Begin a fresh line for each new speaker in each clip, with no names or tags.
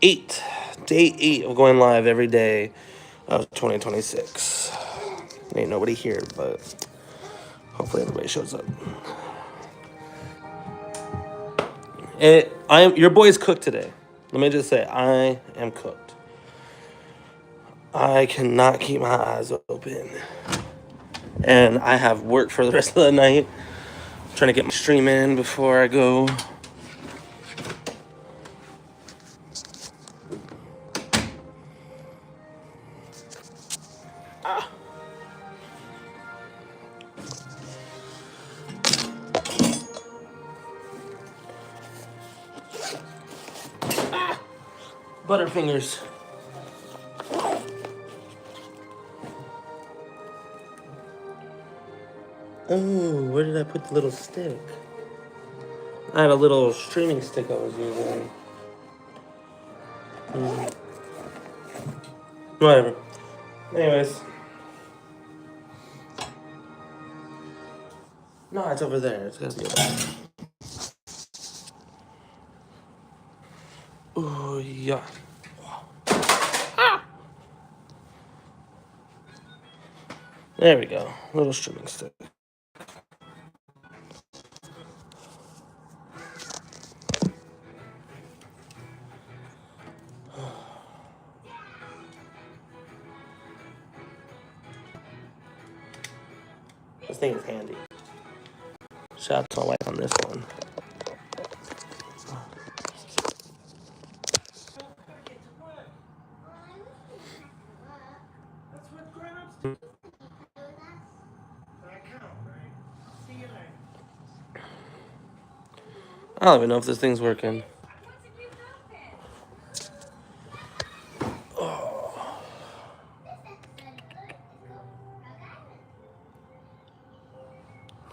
8. Day 8 of going live every day of 2026. Ain't nobody here, but hopefully everybody shows up. Your boy's cooked today. Let me just say, I am cooked. I cannot keep my eyes open. And I have work for the rest of the night. I'm trying to get my stream in before I go. Butterfingers. Oh, where did I put the little stick? I had a little streaming stick I was using. Whatever. Anyways. No, it's over there. It's gotta be over there. Oh, yeah. There we go. Little streaming stick. This thing is handy. Shout out to my wife on this one. I don't even know if this thing's working.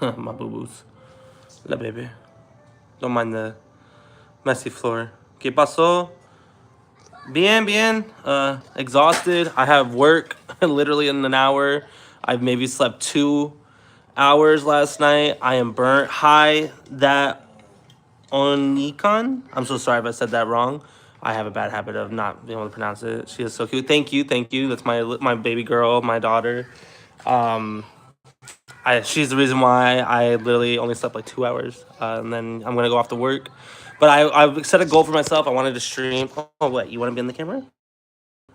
My boo-boos. La baby. Don't mind the messy floor. ¿Qué pasó? Bien, bien. Exhausted. I have work literally in an hour. I've maybe slept 2 hours last night. I am burnt. Hi, that Onikon. I'm so sorry if I said that wrong. I have a bad habit of not being able to pronounce it. She is so cute. Thank you, thank you. That's my baby girl, my daughter. She's the reason why I literally only slept like 2 hours, and then I'm gonna go off to work. But I've set a goal for myself. I wanted to stream. Oh, what? You want to be in the camera?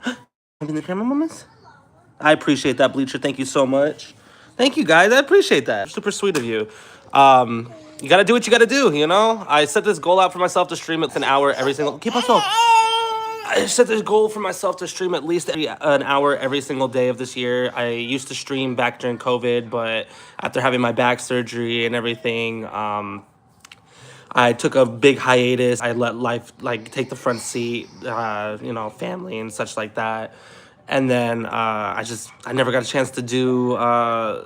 Be in the camera, mamas? I appreciate that, Bleacher. Thank you so much. Thank you, guys. I appreciate that. Super sweet of you. You gotta do what you gotta do, you know? I set this goal out for myself to stream an hour every single... Keep us up. I set this goal for myself to stream at least an hour every single day of this year. I used to stream back during COVID, but after having my back surgery and everything, I took a big hiatus. I let life take the front seat, family and such like that. And then I never got a chance to do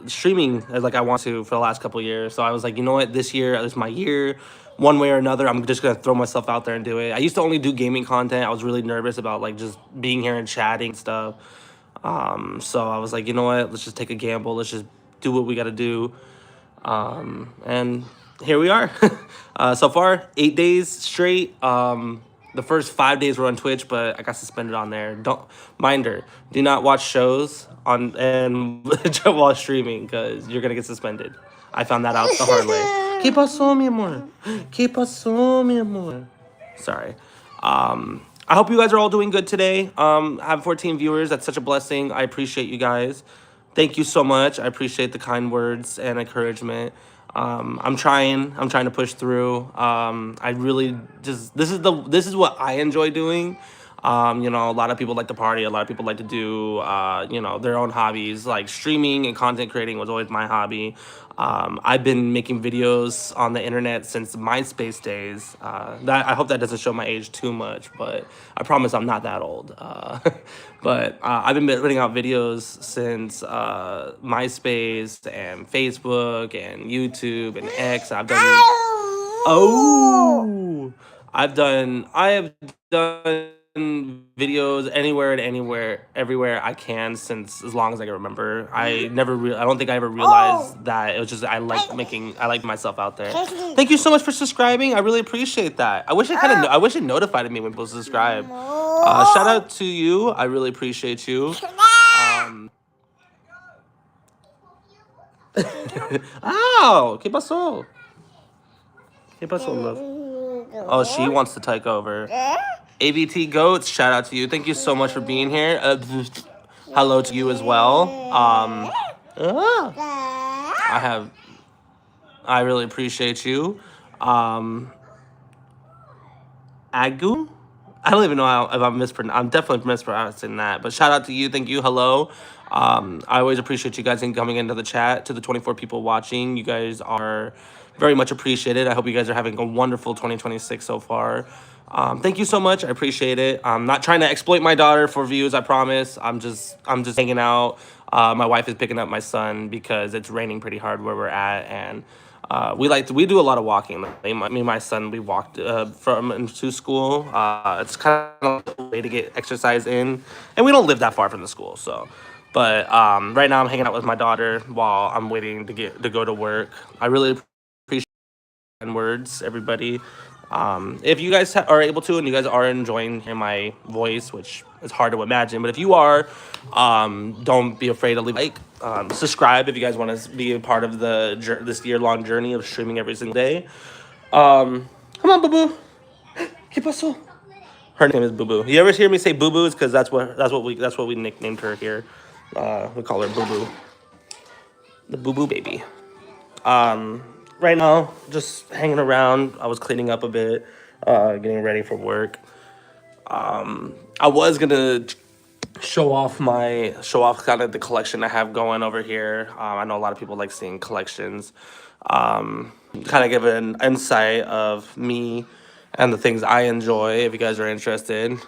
streaming like I want to for the last couple of years. So I was like, you know what, this year is my year. One way or another, I'm just gonna throw myself out there and do it. I used to only do gaming content. I was really nervous about just being here and chatting and stuff. So I was like, you know what, let's just take a gamble. Let's just do what we gotta do. And here we are. So far, 8 days straight. The first 5 days were on Twitch, but I got suspended on there. Don't mind her. Do not watch shows on and while streaming because you're gonna get suspended. I found that out the hard way. ¿Qué pasó, mi amor? ¿Qué pasó, mi amor? Sorry. I hope you guys are all doing good today. I have 14 viewers. That's such a blessing. I appreciate you guys. Thank you so much. I appreciate the kind words and encouragement. I'm trying to push through. I really just this is what I enjoy doing. A lot of people like to party. A lot of people like to do their own hobbies. Like streaming and content creating was always my hobby. I've been making videos on the internet since MySpace days. I hope that doesn't show my age too much, but I promise I'm not that old. But I've been putting out videos since MySpace and Facebook and YouTube and X. I have done videos anywhere and anywhere, everywhere I can since as long as I can remember. I don't think I ever realized that it was just I like myself out there. Thank you so much for subscribing. I really appreciate that. I wish it notified me when people subscribe. Shout out to you. I really appreciate you. Ow! ¿Qué pasó? ¿Qué pasó, love? Oh, she wants to take over. ABT Goats, shout out to you. Thank you so much for being here. Hello to you as well. I really appreciate you. Agu? I don't even know if I'm definitely mispronouncing that, but shout out to you. Thank you. Hello. I always appreciate you guys coming into the chat. To the 24 people watching, you guys are very much appreciated. I hope you guys are having a wonderful 2026 so far. Thank you so much. I appreciate it. I'm not trying to exploit my daughter for views. I promise. I'm just hanging out. My wife is picking up my son because it's raining pretty hard where we're at, and we do a lot of walking. Me and my son, we walked from into school. It's kind of a way to get exercise in, and we don't live that far from the school, so. But right now I'm hanging out with my daughter while I'm waiting to go to work. I really appreciate words, everybody. If you guys are able to and you guys are enjoying hearing my voice, which is hard to imagine, but if you are, don't be afraid to leave a like. Subscribe if you guys want to be a part of this year-long journey of streaming every single day. Come on, Boo Boo. ¿Qué pasó? Her name is Boo Boo. You ever hear me say Boo Boo? It's because that's what we nicknamed her here. We call her Boo Boo, the Boo Boo baby. Right now, just hanging around. I was cleaning up a bit, getting ready for work. I was gonna show off kind of the collection I have going over here. I know a lot of people like seeing collections. Kind of give an insight of me and the things I enjoy. If you guys are interested.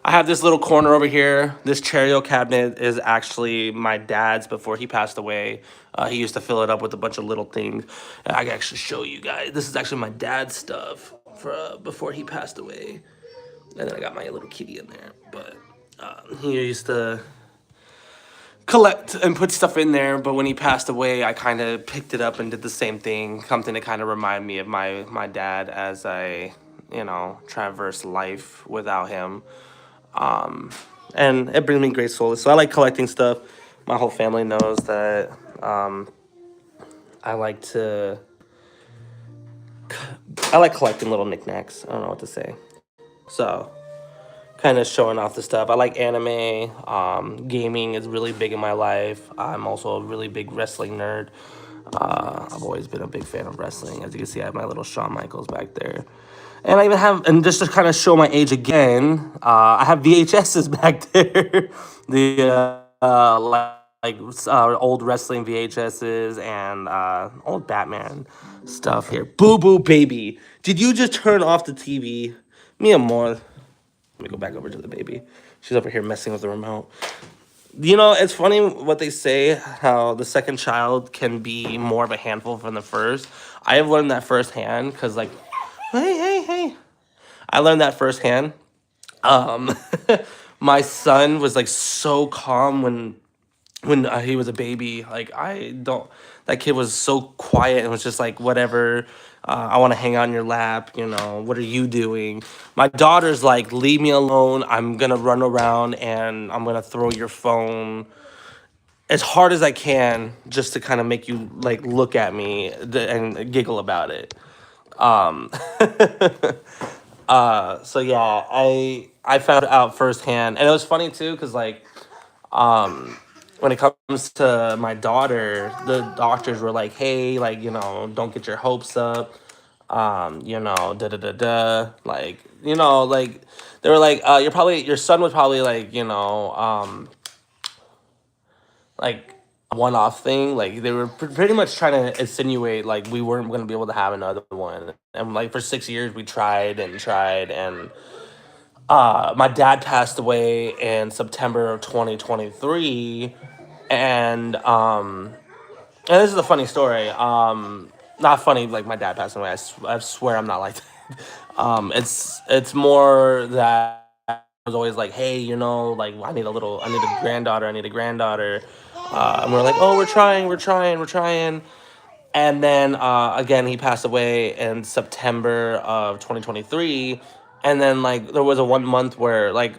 I have this little corner over here. This Cheerio cabinet is actually my dad's before he passed away. He used to fill it up with a bunch of little things. And I can actually show you guys. This is actually my dad's stuff before he passed away. And then I got my little kitty in there. But he used to collect and put stuff in there. But when he passed away, I kind of picked it up and did the same thing. Something to kind of remind me of my dad as I, traverse life without him. And it brings me great solace. So I like collecting stuff. My whole family knows that I like collecting little knickknacks. I don't know what to say. So kind of showing off the stuff. I like anime. Gaming is really big in my life. I'm also a really big wrestling nerd. I've always been a big fan of wrestling. As you can see, I have my little Shawn Michaels back there. And I even have, and just to kind of show my age again, I have VHSs back there. Old wrestling VHSs and old Batman stuff here. Boo Boo baby. Did you just turn off the TV? Mi amor. Let me go back over to the baby. She's over here messing with the remote. It's funny what they say, how the second child can be more of a handful than the first. I have learned that firsthand because, hey. I learned that firsthand. My son was so calm when he was a baby. That kid was so quiet and was just whatever. I want to hang out in your lap. What are you doing? My daughter's leave me alone. I'm gonna run around and I'm gonna throw your phone as hard as I can just to kind of make you look at me and giggle about it. So yeah, I found out firsthand, and it was funny too, because when it comes to my daughter, the doctors were like, hey, don't get your hopes up, da da da da, they were like, your son was probably a one-off thing. They were pretty much trying to insinuate we weren't going to be able to have another one, and for 6 years we tried and my dad passed away in September of 2023, and this is a funny story. Not funny my dad passed away. I swear I'm not like that. It's more that I was always like, hey, like I need a granddaughter, I need a granddaughter. And we're like, oh, we're trying. And then again, he passed away in September of 2023. And then like there was a 1 month where like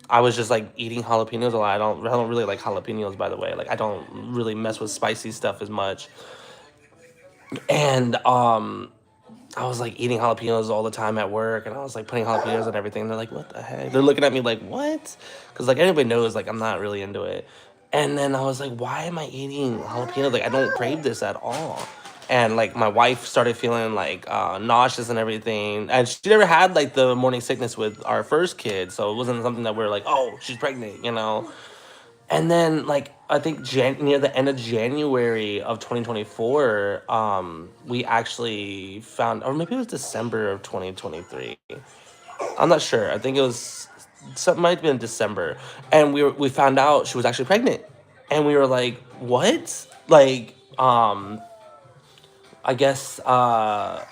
I was just like eating jalapenos a lot. I don't really like jalapenos, by the way. Like I don't really mess with spicy stuff as much. And I was like eating jalapenos all the time at work, and I was like putting jalapenos and everything. And they're like, "What the heck?" They're looking at me like, "What?" Because like everybody knows like I'm not really into it. And then I was like, "Why am I eating jalapenos? Like I don't crave this at all." And like my wife started feeling like nauseous and everything, and she never had like the morning sickness with our first kid, so it wasn't something that we're like, "Oh, she's pregnant." And then like I think near the end of January of 2024, we actually found, or maybe it was December of 2023. I'm not sure. I think it was something, might have been December, and we found out she was actually pregnant, and we were like, what? Like, I guess I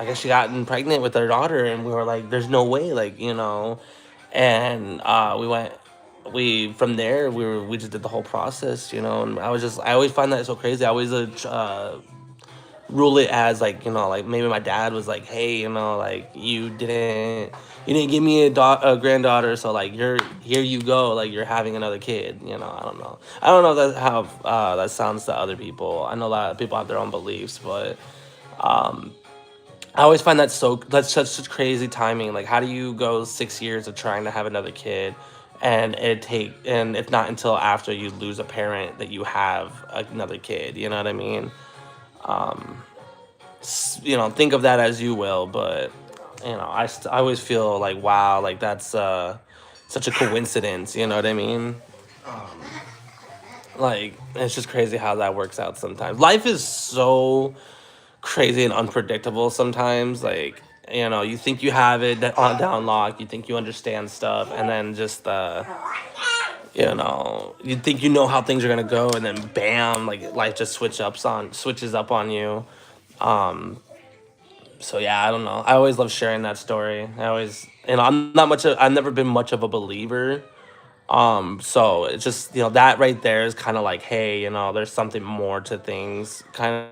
guess she gotten pregnant with her daughter, and we were like, "There's no way," like and we from there we just did the whole process, and I always find that so crazy. I always rule it as like like maybe my dad was like, hey, like you didn't give me a granddaughter, so like you're here you go, like you're having another kid. I don't know if that's how that sounds to other people. I know a lot of people have their own beliefs, but I always find that's such crazy timing. Like, how do you go 6 years of trying to have another kid, and it's not until after you lose a parent that you have another kid. You know what I mean? Think of that as you will, but I always feel like wow, like that's such a coincidence. You know what I mean? Like it's just crazy how that works out sometimes. Life is so crazy and unpredictable sometimes. Like, you think you have it on down lock, you think you understand stuff, and then just you think you know how things are gonna go, and then bam, like life just switches up on you. So yeah, I don't know. I always love sharing that story. I always, I've never been much of a believer. So it's just that right there is kind of like, hey, there's something more to things, kind of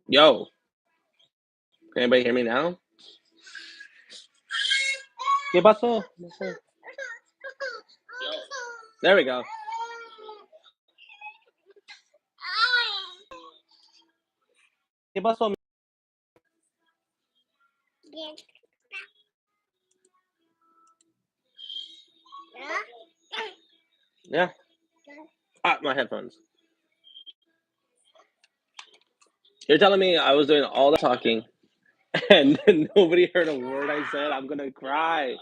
Yo, can anybody hear me now? ¿Qué pasó? No sé. There we go. ¿Qué pasó? Yeah. Ah, my headphones. You're telling me I was doing all the talking and nobody heard a word I said? I'm gonna cry.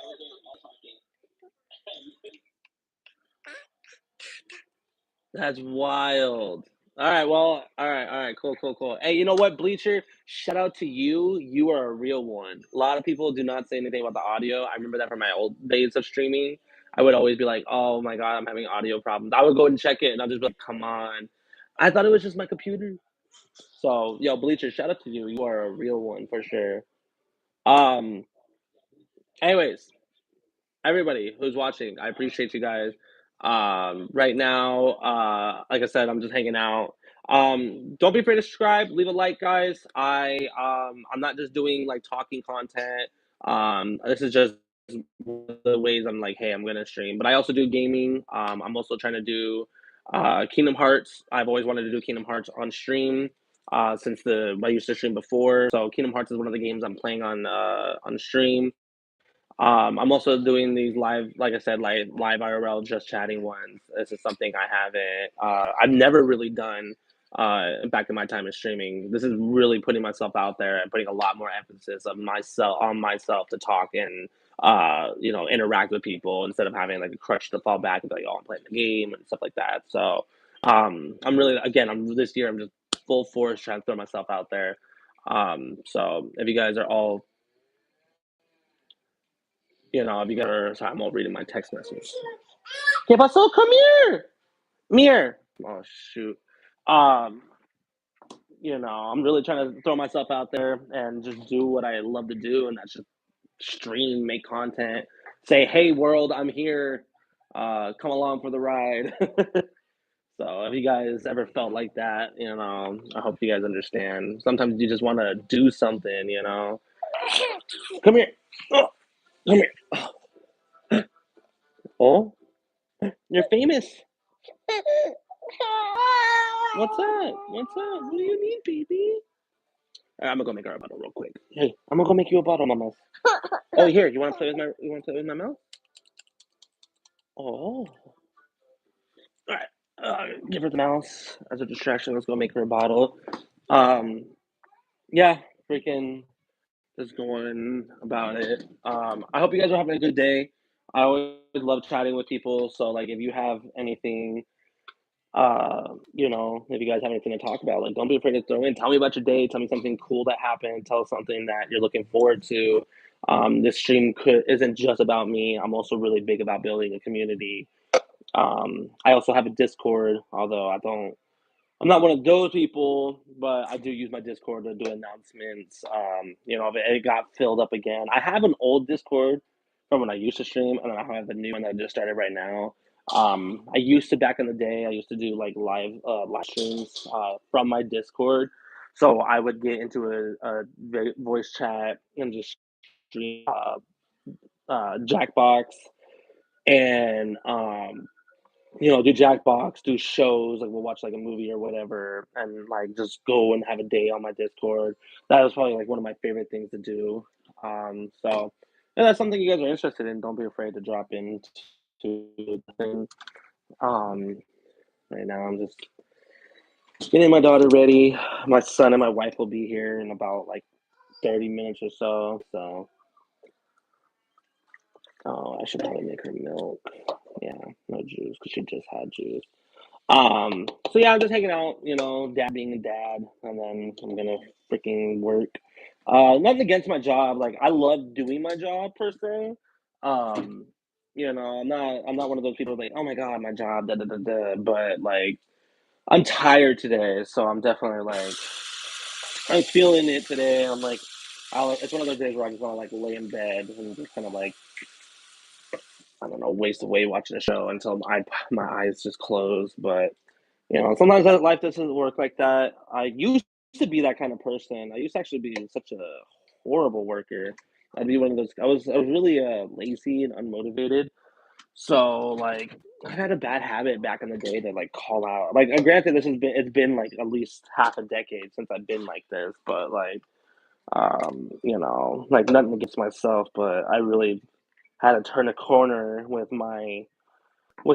That's wild. All right, cool. Hey, you know what, Bleacher? Shout out to you. You are a real one. A lot of people do not say anything about the audio. I remember that from my old days of streaming. I would always be like, "Oh my god, I'm having audio problems." I would go and check it, and I'll just be like, "Come on." I thought it was just my computer. So, yo, Bleacher, shout out to you. You are a real one for sure. Um, anyways, everybody who's watching, I appreciate you guys. Right now, like I said, I'm just hanging out. Don't be afraid to subscribe, leave a like, guys. I'm not just doing like talking content. This is just one of the ways I'm like, hey, I'm gonna stream. But I also do gaming. I'm also trying to do Kingdom Hearts. I've always wanted to do Kingdom Hearts on stream. Since I used to stream before, so Kingdom Hearts is one of the games I'm playing on stream. I'm also doing these live, like I said, like live IRL, just chatting ones. This is something I've never really done back in my time in streaming. This is really putting myself out there and putting a lot more emphasis of myself to talk and interact with people instead of having like a crutch to fall back and be like, oh, I'm playing the game and stuff like that. So I'm really, again, I'm this year, I'm just full force trying to throw myself out there. So if you guys are all if you guys are, sorry, I'm all reading my text message. ¿Qué pasó? Come here. Mir. Oh shoot. Um, I'm really trying to throw myself out there and just do what I love to do, and that's just stream, make content, say, "Hey world, I'm here. Come along for the ride." So if you guys ever felt like that, I hope you guys understand. Sometimes you just want to do something. Come here. Oh, come here. Oh, you're famous. What's up? What's up? What do you need, baby? I'm gonna go make her a bottle real quick. Hey, I'm gonna go make you a bottle, mama. Oh, here. You want to play with my mouse? Oh, all right. Give her the mouse as a distraction. Let's go make her a bottle. Um, yeah, freaking just going about it. I hope you guys are having a good day. I always love chatting with people. So, like, if you have anything if you guys have anything to talk about, like, don't be afraid to throw in. Tell me about your day. Tell me something cool that happened. Tell us something that you're looking forward to. This stream isn't just about me. I'm also really big about building a community. I also have a Discord, although I'm not one of those people, but I do use my Discord to do announcements. If it got filled up again. I have an old Discord from when I used to stream, and I have a new one that I just started right now. I used to back in the day. I used to do like live streams from my Discord, so I would get into a voice chat and just stream Jackbox and do Jackbox, do shows, like we'll watch like a movie or whatever, and like just go and have a day on my Discord. That was probably like one of my favorite things to do. So if that's something you guys are interested in, don't be afraid to drop into the thing. Um, right now I'm just getting my daughter ready. My son and my wife will be here in about like 30 minutes or so. So I should probably make her milk. Yeah, no juice because she just had juice. So yeah, I'm just hanging out, dad being a dad, and then I'm gonna freaking work. Nothing against my job. Like I love doing my job per se. Um, I'm not one of those people like, oh my god, my job, da da da da. But like, I'm tired today, so I'm definitely like, I'm feeling it today. I'm like, it's one of those days where I just want to like lay in bed and just kind of like, I don't know, waste away watching a show until my eyes just close. But sometimes life doesn't work like that. I used to be that kind of person. I used to actually be such a horrible worker. I'd be one of those. I was really lazy and unmotivated. So like I had a bad habit back in the day to like call out. Like granted, it's been like at least half a decade since I've been like this, but like like nothing against myself, but I really had to turn a corner with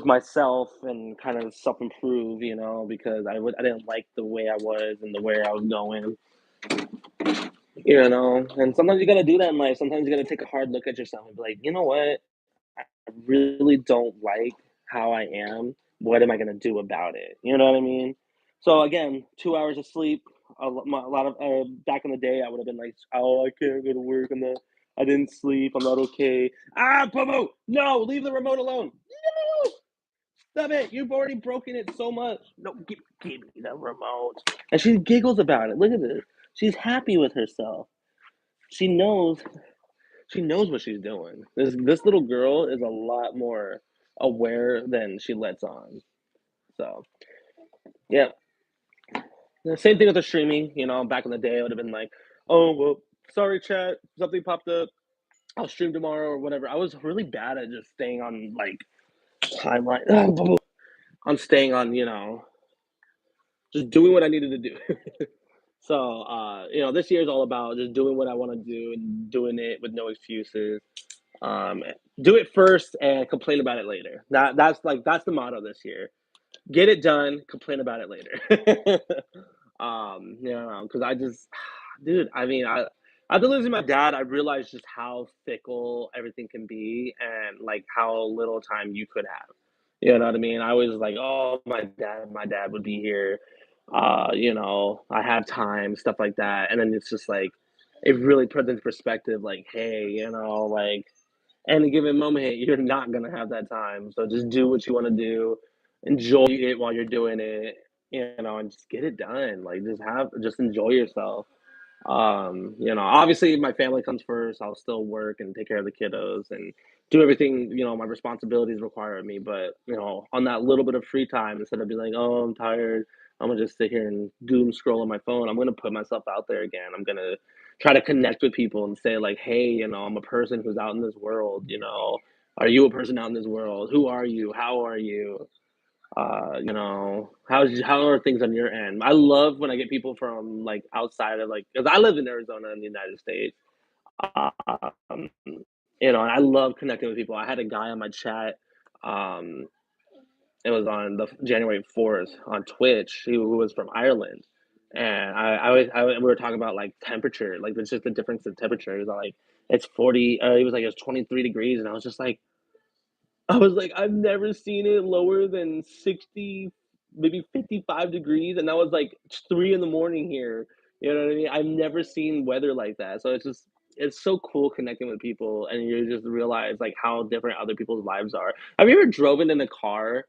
myself and kind of self improve, because I didn't like the way I was and the way I was going, And sometimes you gotta do that in life. Sometimes you gotta take a hard look at yourself and be like, you know what? I really don't like how I am. What am I gonna do about it? You know what I mean? So again, 2 hours of sleep. A lot of back in the day, I would have been like, "Oh, I can't go to work. I didn't sleep. I'm not okay." Ah, Pomo! No, leave the remote alone. No, stop it! You've already broken it so much. No, give me the remote. And she giggles about it. Look at this. She's happy with herself. She knows she knows what she's doing. This little girl is a lot more aware than she lets on. So yeah, the same thing with the streaming. Back in the day, I would have been like, "Oh well, sorry, chat, something popped up. I'll stream tomorrow or whatever." I was really bad at just staying on like timeline. On staying on, just doing what I needed to do. So this year is all about just doing what I want to do and doing it with no excuses. Um, do it first and complain about it later. That's the motto this year. Get it done, complain about it later. Because I just, dude, I mean, after losing my dad, I realized just how fickle everything can be and like how little time you could have. You know what I mean? I was like, oh, my dad would be here. I have time, stuff like that. And then it's just like, it really puts into perspective, like, hey, like any given moment, you're not gonna have that time. So just do what you want to do, enjoy it while you're doing it, and just get it done. Like just enjoy yourself. Obviously my family comes first. I'll still work and take care of the kiddos and do everything, my responsibilities require of me. But, on that little bit of free time, instead of being like, oh, I'm tired, I'm gonna just sit here and doom scroll on my phone. I'm gonna put myself out there again. I'm gonna try to connect with people and say like, hey, I'm a person who's out in this world, Are you a person out in this world? Who are you? How are you? How are things on your end? I love when I get people from like outside of like because I live in Arizona in the United States. Um, and I love connecting with people. I had a guy on my chat. Um, it was on the January 4th on Twitch. Who was from Ireland, and we were talking about like temperature, like there's just the difference in temperature. He was like, it's 40. He was like, it's 23 degrees, and I was like, I've never seen it lower than 60, maybe 55 degrees. And that was like 3 in the morning here. You know what I mean? I've never seen weather like that. So it's so cool connecting with people and you just realize like how different other people's lives are. Have you ever driven in a car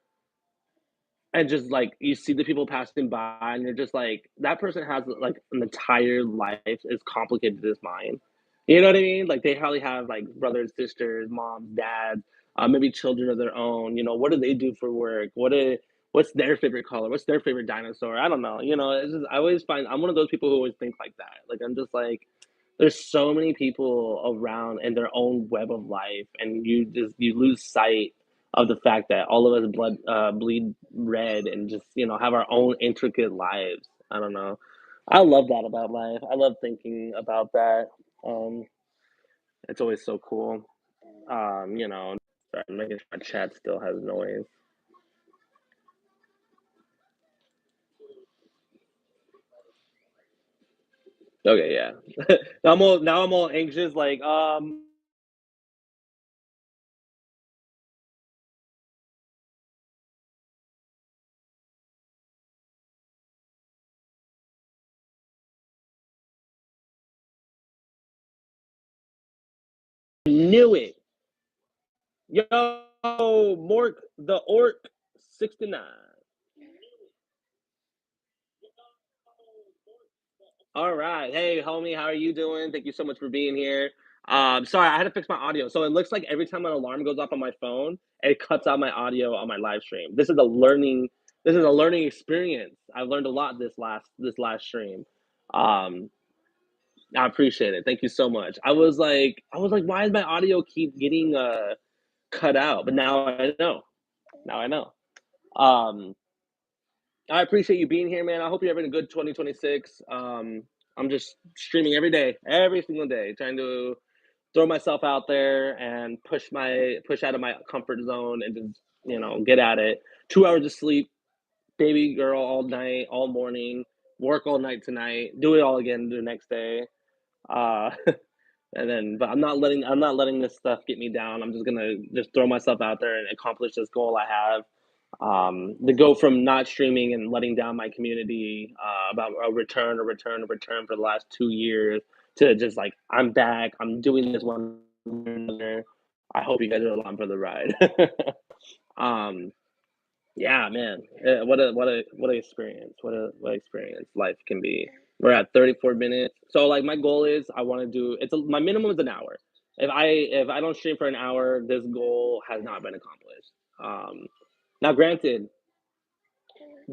and just like you see the people passing by and you're just like that person has like an entire life as complicated as mine. You know what I mean? Like they probably have like brothers, sisters, moms, dads, maybe children of their own. What do they do for work? What's their favorite color? What's their favorite dinosaur? I don't know. It's just I always find I'm one of those people who always think like that. Like I'm just like there's so many people around in their own web of life, and you lose sight of the fact that all of us bleed red and just have our own intricate lives. I don't know. I love that about life. I love thinking about that. Um, it's always so cool. Sorry, I'm making sure my chat still has noise. Okay, yeah. Now I'm all anxious. Like, knew it. Yo, Mork the Orc 69. All right. Hey, homie, how are you doing? Thank you so much for being here. Sorry, I had to fix my audio. So it looks like every time an alarm goes off on my phone, it cuts out my audio on my live stream. This is a learning experience. I learned a lot this last stream. Um, I appreciate it. Thank you so much. I was like, why is my audio keep getting cut out? But now I know. Now I know. Um, I appreciate you being here, man. I hope you're having a good 2026. I'm just streaming every day, every single day, trying to throw myself out there and push out of my comfort zone and just get at it. 2 hours of sleep, baby girl all night, all morning, work all night tonight, do it all again the next day. Uh, and then, but I'm not letting this stuff get me down. I'm just gonna just throw myself out there and accomplish this goal I have. To go from not streaming and letting down my community about a return for the last 2 years to just like I'm back. I'm doing this one. I hope you guys are along for the ride. um, yeah, man. What a experience. What experience life can be. We're at 34 minutes. So like my goal is I want to do my minimum is an hour. If I don't stream for an hour, this goal has not been accomplished. Now granted,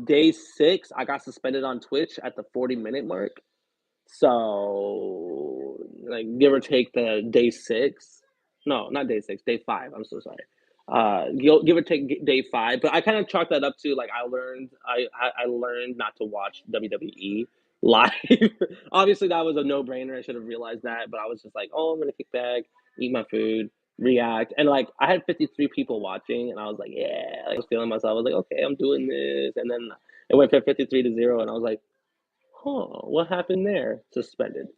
day 6 I got suspended on Twitch at the 40-minute mark. So, like, give or take the day 6. No, not day 6, day 5. I'm so sorry. Give or take day 5, but I kind of chalk that up to like I learned not to watch WWE live. Obviously, that was a no brainer. I should have realized that, but I was just like, oh, I'm gonna kick back, eat my food, react, and like I had 53 people watching, and I was like, yeah, I was feeling myself. I was like, okay, I'm doing this, and then it went from 53 to 0, and I was like, huh, what happened there? Suspended.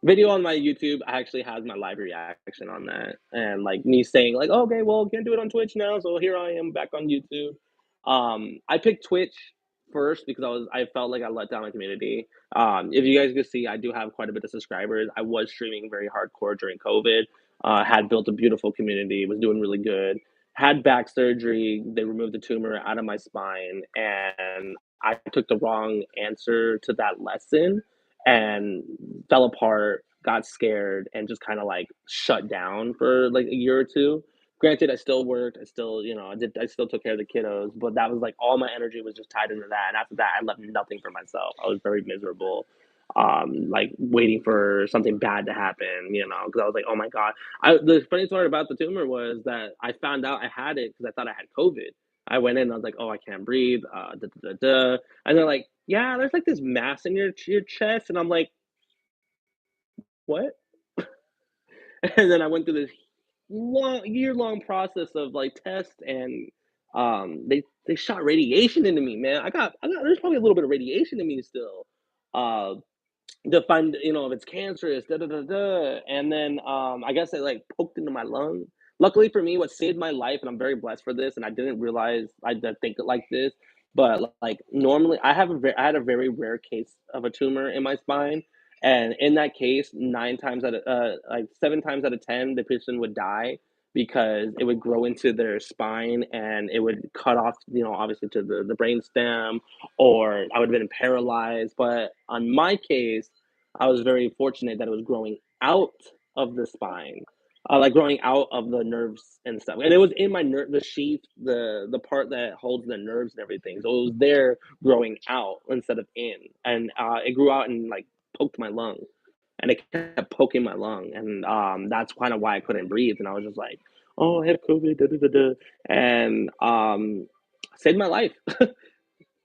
Video on my YouTube actually has my live reaction on that, and like me saying like, oh, okay, well, can't do it on Twitch now, so here I am back on YouTube. I picked Twitch first because I felt like I let down my community. If you guys could see, I do have quite a bit of subscribers. I was streaming very hardcore during COVID. Had built a beautiful community, was doing really good. Had back surgery. They removed the tumor out of my spine, and I took the wrong answer to that lesson and fell apart, got scared, and just kind of like shut down for like a year or two. Granted, I still worked. I still, I still took care of the kiddos, but that was like all my energy was just tied into that. And after that, I left nothing for myself. I was very miserable, like waiting for something bad to happen, because I was like, oh my God. The funny part about the tumor was that I found out I had it because I thought I had COVID. I went in and I was like, oh, I can't breathe. Da, da, da, da. And they're like, yeah, there's like this mass in your chest. And I'm like, what? And then I went through this year-long process of like tests and they shot radiation into me, man. I got there's probably a little bit of radiation in me still. Uh to find if it's cancerous, da da da da. And then I guess it like poked into my lung. Luckily for me, what saved my life, and I'm very blessed for this, and I didn't realize I did think it like this, but like normally I had a very rare case of a tumor in my spine, and in that case, 7 times out of 10, the person would die because it would grow into their spine and it would cut off, obviously to the brain stem, or I would have been paralyzed. But on my case, I was very fortunate that it was growing out of the spine, like growing out of the nerves and stuff. And it was in my the sheath, the part that holds the nerves and everything. So it was there growing out instead of in, and it grew out and like poked my lung, and it kept poking my lung, and that's kind of why I couldn't breathe. And I was just like, oh, I have COVID, da, da, da, da. And saved my life.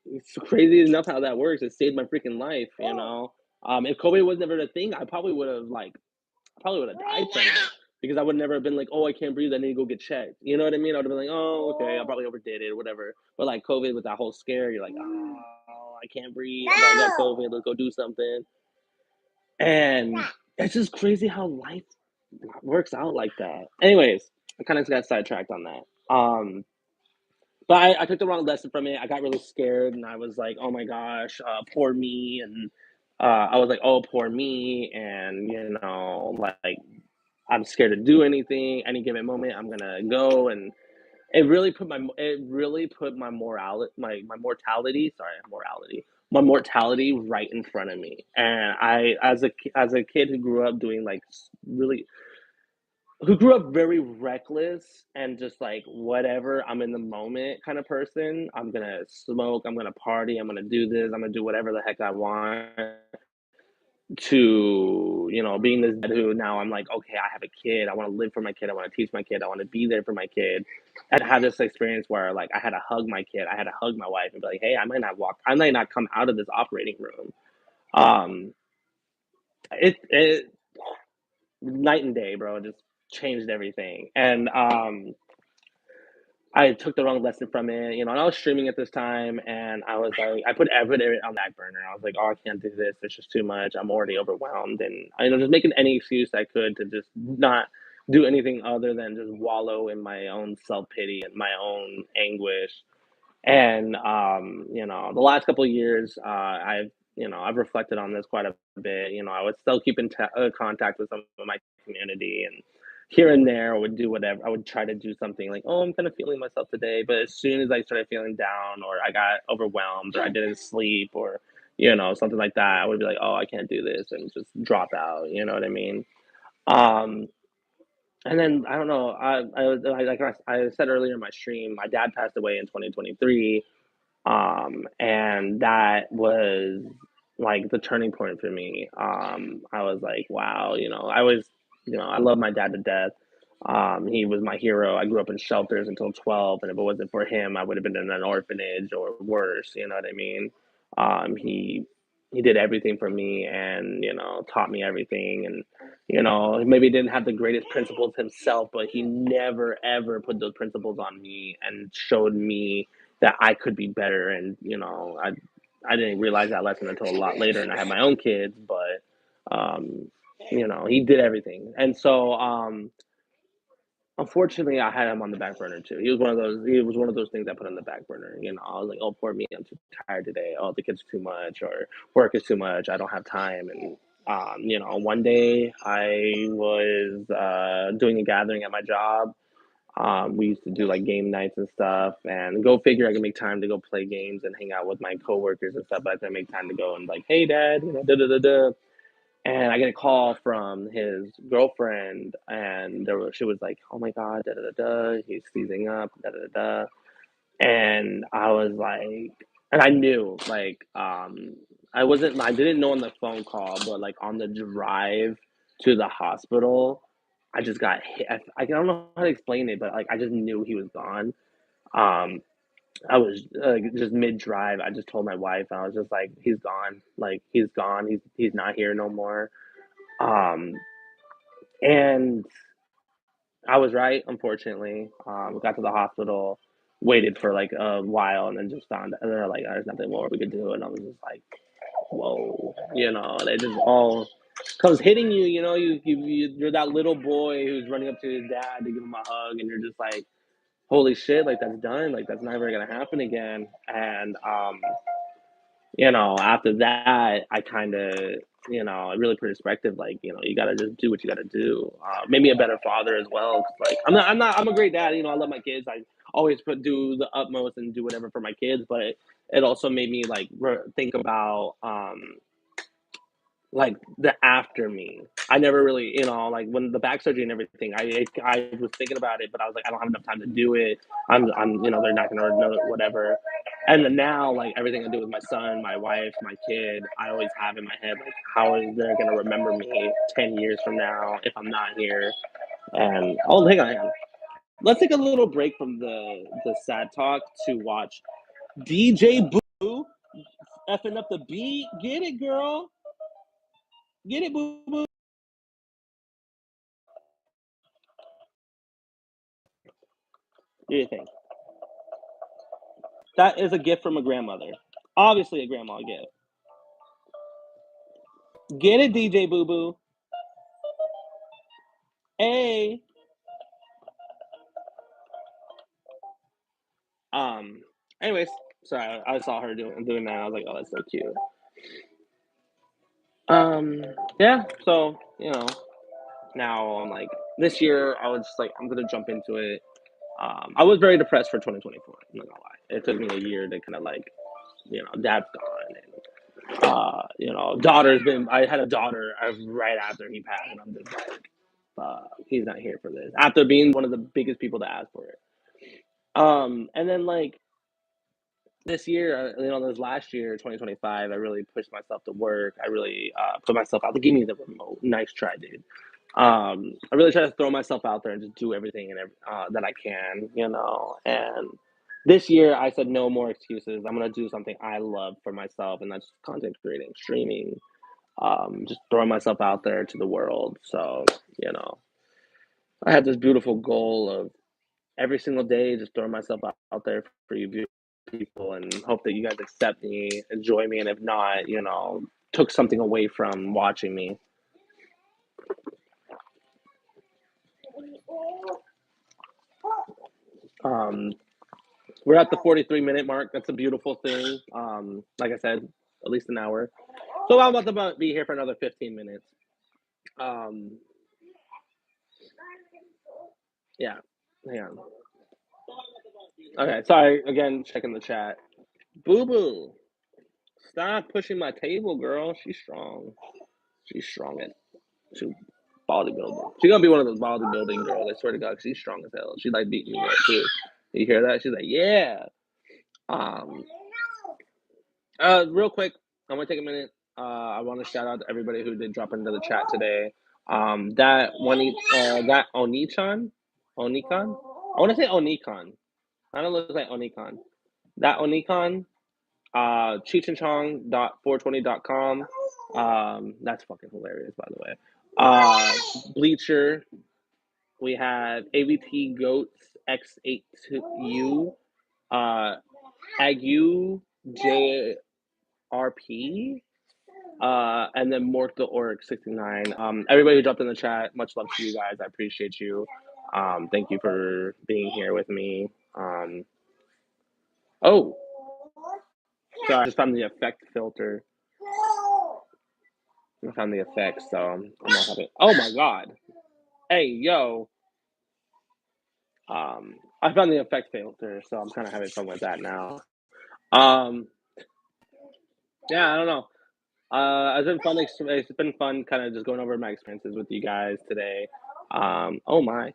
It's crazy enough how that works. It saved my freaking life. If COVID was never a thing, I probably would have died from it because I would never have been like, oh, I can't breathe. I need to go get checked. You know what I mean? I would have been like, oh, okay, I probably overdid it or whatever. But like COVID with that whole scare, you're like, oh, I can't breathe. I got COVID. Let's go do something. And it's just crazy how life works out like that. Anyways, I kind of got sidetracked on that. But I took the wrong lesson from it. I got really scared, and I was like, "Oh my gosh, poor me!" And I was like, "Oh, poor me!" And like I'm scared to do anything. Any given moment, I'm gonna go, and it really put my mortality. Sorry, my mortality right in front of me. And I, as a kid who grew up doing like really who grew up very reckless and just like whatever, I'm in the moment kind of person. I'm gonna smoke, I'm gonna party, I'm gonna do this, I'm gonna do whatever the heck I want. to, being this dad who now I'm like, okay, I have a kid. I want to live for my kid. I want to teach my kid. I want to be there for my kid. And have this experience where like I had to hug my kid. I had to hug my wife and be like, hey, I might not come out of this operating room. Um, it night and day, bro. It just changed everything. And I took the wrong lesson from it, and I was streaming at this time, and I was like, I put everything on the back burner. I was like, oh, I can't do this. It's just too much. I'm already overwhelmed, and just making any excuse I could to just not do anything other than just wallow in my own self pity and my own anguish. And the last couple of years, I've reflected on this quite a bit. I would still keep in contact with some of my community, and here and there, I would do whatever. I would try to do something like, "Oh, I'm kind of feeling myself today," but as soon as I started feeling down, or I got overwhelmed, or I didn't sleep, or something like that, I would be like, "Oh, I can't do this," and just drop out. You know what I mean? Um, and then I don't know. Like I said earlier in my stream, my dad passed away in 2023, and that was like the turning point for me. I was like, wow, I love my dad to death. He was my hero. I grew up in shelters until 12, and if it wasn't for him, I would have been in an orphanage or worse. You know what I mean? He did everything for me, and taught me everything. And maybe he didn't have the greatest principles himself, but he never ever put those principles on me and showed me that I could be better. And I didn't realize that lesson until a lot later, and I had my own kids. But he did everything, and so unfortunately, I had him on the back burner too. He was one of those. He was one of those things I put on the back burner. I was like, "Oh, poor me. I'm too tired today. Oh, the kids too much, or work is too much. I don't have time." And one day I was doing a gathering at my job. We used to do like game nights and stuff, and go figure I can make time to go play games and hang out with my coworkers and stuff. But I couldn't make time to go and like, hey, dad, da da da da. And I get a call from his girlfriend, and she was like, oh my god, da da da da, he's seizing up, da da da da. And I was like, and I knew like, I didn't know on the phone call, but like on the drive to the hospital, I just got hit. I don't know how to explain it, but like I just knew he was gone. Um, I was just mid drive. I just told my wife, I was just like, he's gone. Like he's gone. He's not here no more. Um, and I was right, unfortunately. Got to the hospital, waited for like a while, and then just found, and they're like, "There's nothing more we could do." And I was just like, "Whoa," they just all comes hitting you. You're that little boy who's running up to his dad to give him a hug, and you're just like, "Holy shit! Like that's done. Like that's never gonna happen again." And after that, I kind of, it really put in perspective, like, you got to just do what you got to do. Maybe a better father as well. 'Cause, like, I'm a great dad. I love my kids. I always do the utmost and do whatever for my kids. But it also made me like think about, like the after me. I never really, like when the back surgery and everything, I was thinking about it, but I was like, I don't have enough time to do it. They're not gonna know whatever. And then now, like everything I do with my son, my wife, my kid, I always have in my head like, how is they gonna remember me 10 years from now if I'm not here? And oh, hang on. Let's take a little break from the sad talk to watch DJ Boo effing up the beat. Get it, girl. Get it, boo boo. Do you think? That is a gift from a grandmother. Obviously, a grandma gift. Get it, DJ Boo Boo. Hey. Um. Anyways, sorry, I saw her doing that. I was like, oh, that's so cute. Um. Yeah. So now I'm like, this year I was just like, I'm gonna jump into it. I was very depressed for 2024. I'm not gonna lie. It took me a year to kind of like, dad's gone, and daughter's been. I had a daughter right after he passed, and I'm just like, he's not here for this. After being one of the biggest people to ask for it. And then like this year, this last year, 2025, I really pushed myself to work. I really put myself out. Give me the remote. Nice try, dude. I really try to throw myself out there and just do everything that I can, And this year, I said no more excuses. I'm gonna do something I love for myself, and that's content creating, streaming, just throwing myself out there to the world. So, you know, I have this beautiful goal of every single day just throwing myself out there for you beautiful people and hope that you guys accept me, enjoy me, and if not, took something away from watching me. Um, we're at the 43-minute mark. That's a beautiful thing. Like I said, at least an hour. So I'm about to be here for another 15 minutes. Yeah, hang on. Okay, sorry again. Checking the chat. Boo boo, stop pushing my table, girl. She's strong. She's strong at she bodybuilding. She's gonna be one of those bodybuilding girls. I swear to God, she's strong as hell. She like beating me up too. You hear that? She's like, yeah. Um. Real quick, I'm gonna take a minute. I want to shout out to everybody who did drop into the chat today. That Onicon. I want to say Onicon. I don't look like Onicon. That Onicon. CheechandChong.420.com. That's fucking hilarious, by the way. Bleacher. We have AVT Goats X82U. Agu JRP. And then Mork the Orc 69. Everybody who dropped in the chat, much love to you guys. I appreciate you. Thank you for being here with me. Oh, so I just found the effect filter. I found the effects, so I'm not having. Oh my god! Hey yo! I found the effect filter, so I'm kind of having fun with that now. Yeah, I don't know. It's been fun. It's been fun, kind of just going over my experiences with you guys today. Oh my!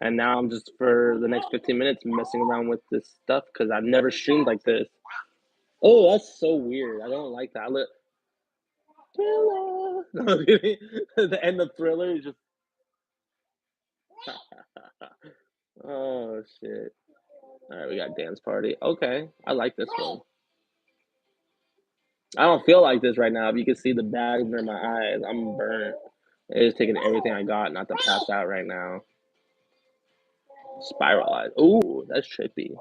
And now I'm just for the next 15 minutes messing around with this stuff because I've never streamed like this. Oh, that's so weird. I don't like that. Thriller. The end of Thriller is just. Oh shit! All right, we got dance party. Okay, I like this one. I don't feel like this right now. If you can see the bags under my eyes, I'm burnt. It is taking everything I got not to pass out right now. Spiral eyes. Ooh, that's trippy.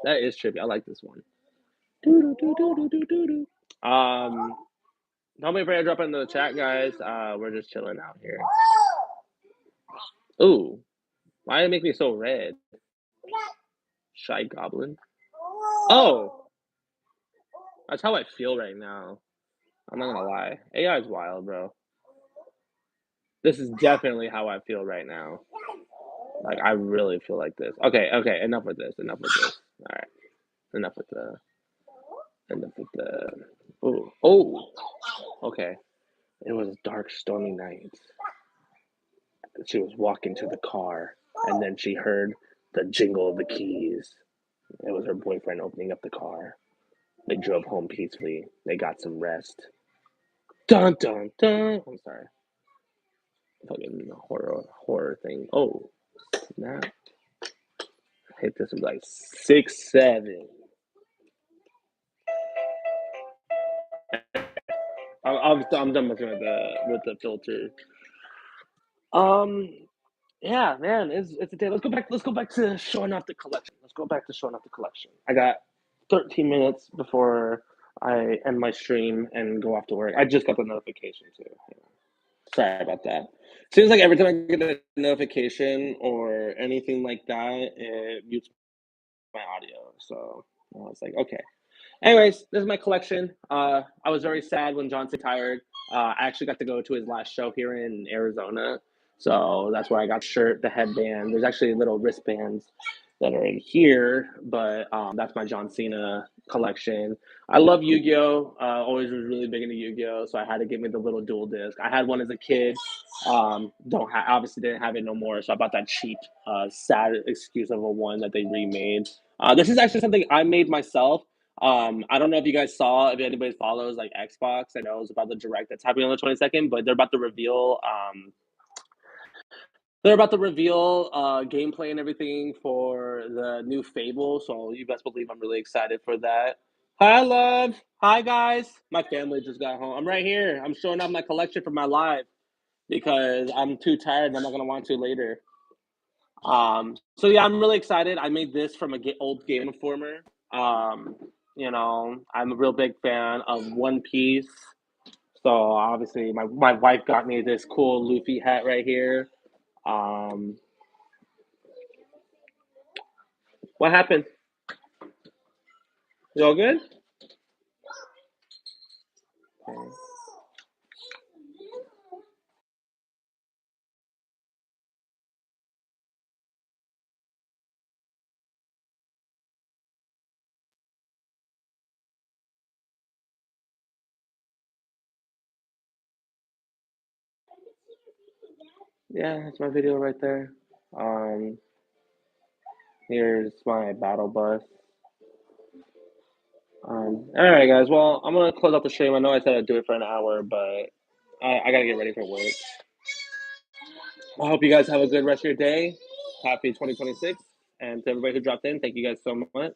That is trippy. I like this one. Help me pray drop into the chat, guys. We're just chilling out here. Ooh, why did it make me so red? Shy Goblin. Oh, that's how I feel right now. I'm not gonna lie. AI is wild, bro. This is definitely how I feel right now. Like, I really feel like this. Okay, enough with this. All right, enough with the. Oh, okay. It was a dark, stormy night. She was walking to the car, and then she heard the jingle of the keys. It was her boyfriend opening up the car. They drove home peacefully. They got some rest. Dun dun dun. I'm sorry. Fucking horror thing. Oh, nah. Hit this with like 6-7. I'm done with the filter. Yeah, man, it's a day. Let's go back to showing off the collection. I got 13 minutes before I end my stream and go off to work. I just got the notification too. Sorry about that. Seems like every time I get a notification or anything like that, it mutes my audio. So I was like, okay. Anyways, this is my collection. I was very sad when Johnson retired. I actually got to go to his last show here in Arizona. So that's where I got the shirt, the headband. There's actually little wristbands that are in here, but that's my John Cena collection. I love Yu-Gi-Oh! Always was really big into Yu-Gi-Oh! So I had to get me the little dual disc. I had one as a kid. Don't obviously didn't have it no more, so I bought that cheap, sad excuse of a one that they remade. This is actually something I made myself. I don't know if you guys saw, if anybody follows like Xbox. I know it's about the direct that's happening on the 22nd, but they're about to reveal gameplay and everything for the new Fable. So you best believe I'm really excited for that. Hi, love. Hi, guys. My family just got home. I'm right here. I'm showing off my collection for my live because I'm too tired and I'm not gonna want to later. So yeah, I'm really excited. I made this from a old Game Informer. Um, I'm a real big fan of One Piece. So obviously, my wife got me this cool Luffy hat right here. Um, what happened? You all good? Okay. Yeah, that's my video right there. Um, Here's my battle bus. All right, guys. Well, I'm gonna close out the stream. I know I said I'd do it for an hour, but I gotta get ready for work. I hope you guys have a good rest of your day. Happy 2026. And to everybody who dropped in, thank you guys so much.